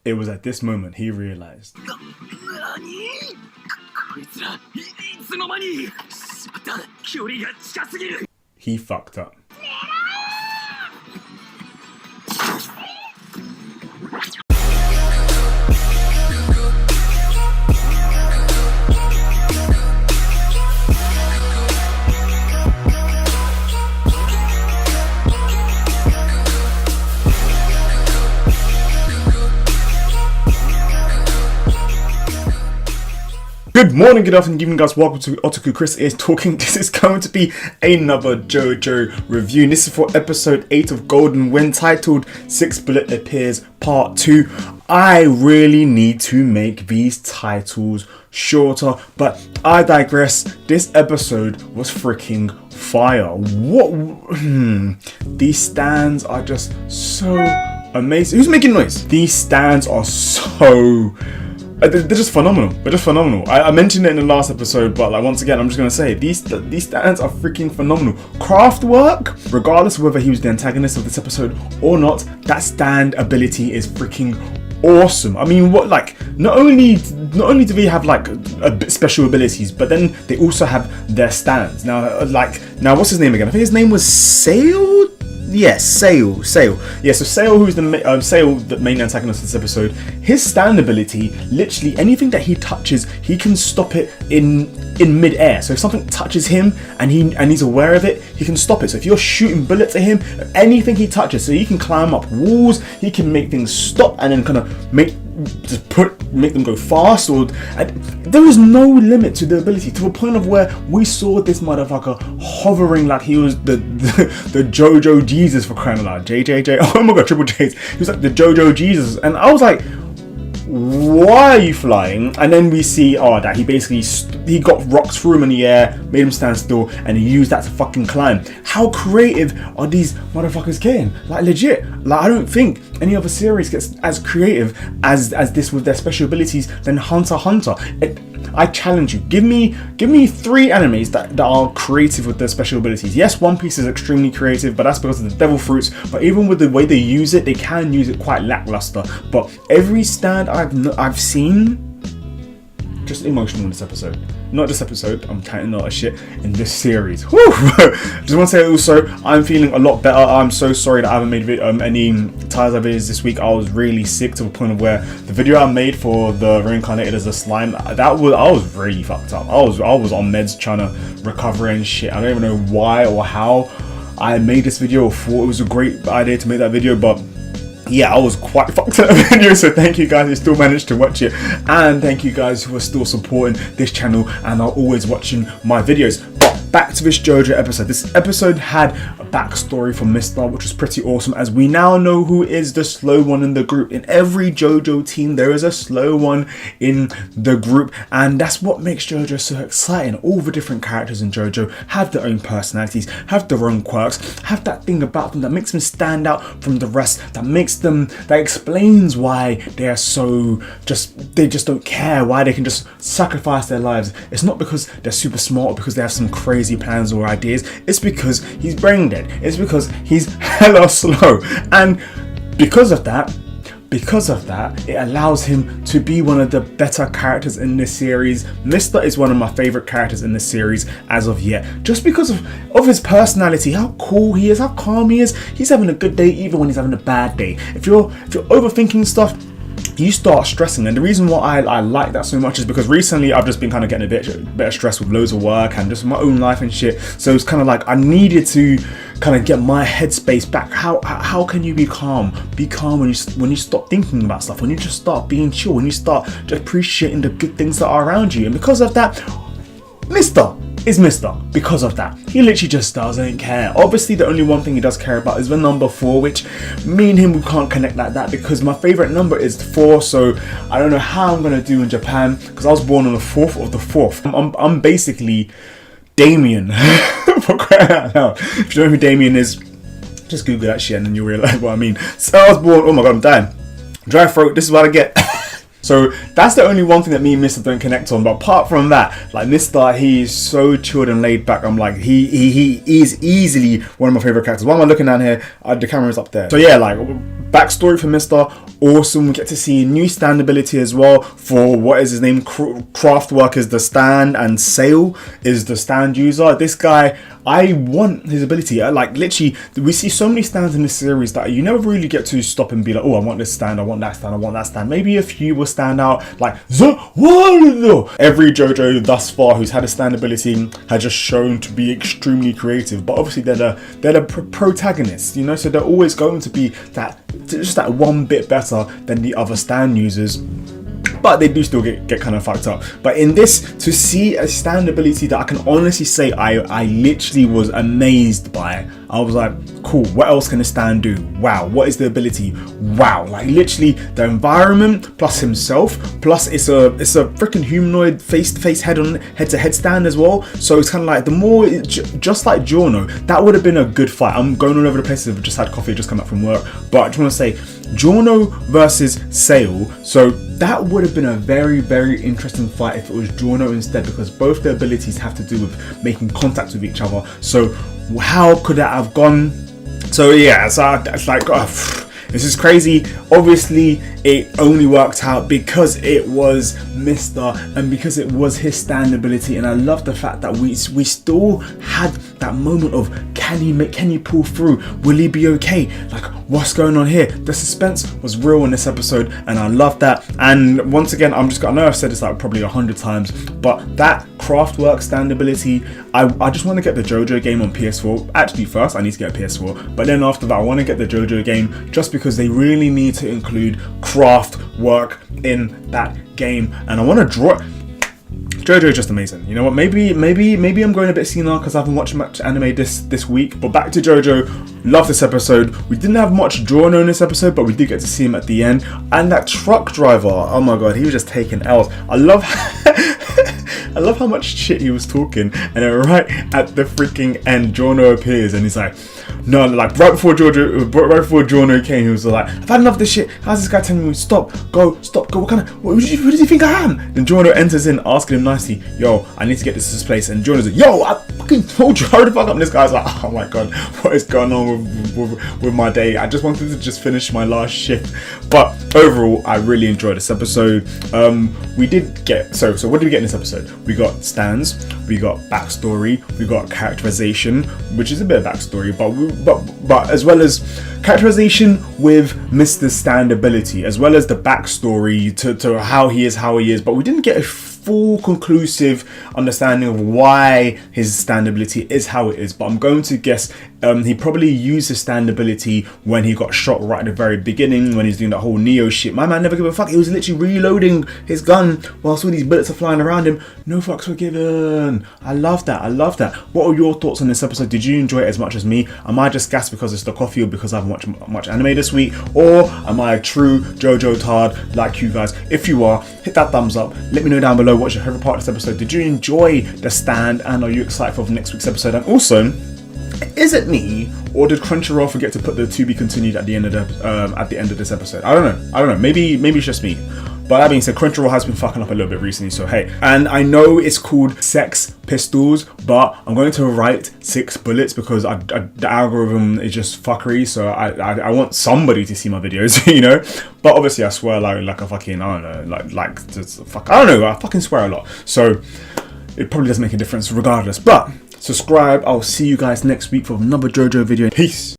It was at this moment he realized. He fucked up. Good morning, good afternoon, good evening guys, welcome to Otaku Chris is Talking. This is going to be another Jojo review. This is for episode 8 of Golden Wind, titled 6 Bullet Appears Part 2. I really need to make these titles shorter, but I digress. This episode was freaking fire. These stands are just so amazing. Who's making noise? These stands are so... they're just phenomenal. They're just phenomenal. I mentioned it in the last episode, but like once again, I'm just gonna say these stands are freaking phenomenal. Craft work, regardless of whether he was the antagonist of this episode or not, that stand ability is freaking awesome. I mean, what, like, not only do they have like special abilities, but then they also have their stands. Now what's his name again? I think his name was Sail. Yes, Sail. Yeah, so Sail, who's the Sail, the main antagonist of this episode, his stand ability, literally anything that he touches, he can stop it in mid-air. So if something touches him and he's aware of it, he can stop it. So if you're shooting bullets at him, anything he touches, so he can climb up walls, he can make things stop and then kind of make them go fast, or there is no limit to the ability, to a point of where we saw this motherfucker hovering like he was the Jojo Jesus, for crying out loud. JJJ, oh my god, triple J's. He was like the Jojo Jesus, and I was like, why are you flying? And then we see that he basically he got rocks through him in the air, made him stand still, and he used that to fucking climb. How creative are these motherfuckers getting? Like, legit, like, I don't think any other series gets as creative as this with their special abilities than Hunter x Hunter. I challenge you, give me 3 animes that are creative with their special abilities. Yes, One Piece is extremely creative, but that's because of the devil fruits. But even with the way they use it, they can use it quite lackluster. But every stand I've seen, just emotional in this episode. Not this episode, I'm counting out of shit in this series. Whew. Just want to say also, I'm feeling a lot better. I'm so sorry that I haven't made any Tiles videos this week. I was really sick to the point of where the video I made for the reincarnated as a slime, I was really fucked up. I was on meds trying to recover and shit. I don't even know why or how I made this video or thought it was a great idea to make that video, but yeah, I was quite fucked up in the video, so thank you guys who still managed to watch it, and thank you guys who are still supporting this channel and are always watching my videos. But back to this Jojo episode. This episode had a backstory for Mista, which was pretty awesome, as we now know who is the slow one in the group. In every Jojo team, there is a slow one in the group, and that's what makes Jojo so exciting. All the different characters in Jojo have their own personalities, have their own quirks, have that thing about them that makes them stand out from the rest, that explains why they are so they just don't care, why they can just sacrifice their lives. It's not because they're super smart or because they have some crazy plans or ideas. It's because he's brain dead. It's because he's hella slow, and because of that, it allows him to be one of the better characters in this series. Mista is one of my favorite characters in this series as of yet, just because of his personality, how cool he is, how calm he is. He's having a good day even when he's having a bad day. If you're overthinking stuff, you start stressing, and the reason why I like that so much is because recently I've just been kind of getting a bit of stress with loads of work and just my own life and shit. So it's kind of like I needed to kind of get my headspace back. How can you be calm? Be calm when you stop thinking about stuff, when you just start being chill, when you start appreciating the good things that are around you. And because of that, Mista is Mista. Because of that, he literally just doesn't care. Obviously, the only one thing he does care about is the number 4, which me and him, we can't connect like that because my favorite number is 4. So I don't know how I'm gonna do in Japan because I was born on the 4th of the 4th. I'm basically Damien. For crying out loud. If you don't know who Damien is, just Google that shit and then you'll realize what I mean. So I was born. Oh my god, I'm dying. Dry throat. This is what I get. So that's the only one thing that me and Mista don't connect on. But apart from that, like Mista, he's so chilled and laid back. I'm like, he is easily one of my favorite characters. Why am I looking down here? The camera's up there. So yeah, like Backstory for Mista, awesome. We get to see new stand ability as well for, what is his name, Kraft is the stand and Sail is the stand user. This guy, I want his ability. Like, literally, we see so many stands in this series that you never really get to stop and be like, oh, I want this stand, I want that stand, I want that stand. Maybe a few will stand out, like every Jojo thus far who's had a stand ability has just shown to be extremely creative. But obviously they're the protagonists, you know, so they're always going to be just that one bit better than the other stand users. But they do still get kind of fucked up. But in this, to see a stand ability that I can honestly say I literally was amazed by. I was like, cool, what else can a stand do? Wow, what is the ability? Wow, like literally the environment plus himself, plus it's a freaking humanoid face-to-face head-to-head stand as well. So it's kind of like, the more, just like Jojo, that would have been a good fight. I'm going all over the place. I've just had coffee, just come back from work. But I just want to say, Jojo versus Sail. So that would have been a very, very interesting fight if it was Jojo instead, because both their abilities have to do with making contact with each other. So how could that have gone? So yeah, so it's like, this is crazy. Obviously, it only worked out because it was Mista and because it was his stand ability. And I love the fact that we still had that moment of, can he pull through? Will he be okay? Like, what's going on here? The suspense was real in this episode, and I love that. And once again, I know I've said this like probably 100 times, but that Kraftwerk stand ability, I just want to get the Jojo game on PS4. Actually, first I need to get a PS4, but then after that I want to get the Jojo game, just because they really need to include Kraftwerk in that game, and I want to draw. Jojo is just amazing. You know what? Maybe I'm going a bit senile because I haven't watched much anime this week. But back to Jojo. Love this episode. We didn't have much Jojo in this episode, but we did get to see him at the end. And that truck driver, oh my god, he was just taking L's. I love how much shit he was talking. And then right at the freaking end, Jojo appears and he's like, no, like right before Jojo came, he was like, I've had enough of this shit. How's this guy telling me stop, go? Who does he think I am? Then Jojo enters in, asking him nicely, yo, I need to get this to this place. And Jojo's like, yo, I fucking told you, hurry the fuck up. And this guy's like, oh my god, what is going on with my day? I just wanted to just finish my last shift. But overall, I really enjoyed this episode. We did get, so what did we get in this episode? We got stands, we got backstory, we got characterization, which is a bit of backstory, but as well as characterization with Mr. Stand ability, as well as the backstory to how he is, but we didn't get a full conclusive understanding of why his stand ability is how it is. But I'm going to guess he probably used his stand ability when he got shot right at the very beginning, when he's doing that whole Neo shit. My man never gave a fuck. He was literally reloading his gun whilst all these bullets are flying around him. No fucks were given. I love that. What are your thoughts on this episode? Did you enjoy it as much as me? Am I just gassed because it's the coffee, or because I haven't watched much anime this week? Or am I a true Jojo tard like you guys? If you are, hit that thumbs up. Let me know down below what's your favorite part of this episode. Did you enjoy the stand, and are you excited for next week's episode? And also, is it me, or did Crunchyroll forget to put the to be continued at the end of this episode? I don't know. Maybe it's just me. But that being said, Crunchyroll has been fucking up a little bit recently, so hey. And I know it's called Sex Pistols, but I'm going to write 6 bullets because the algorithm is just fuckery, so I want somebody to see my videos, you know? But obviously I swear like a fucking, I don't know, I fucking swear a lot. So it probably doesn't make a difference regardless. But subscribe, I'll see you guys next week for another Jojo video. Peace!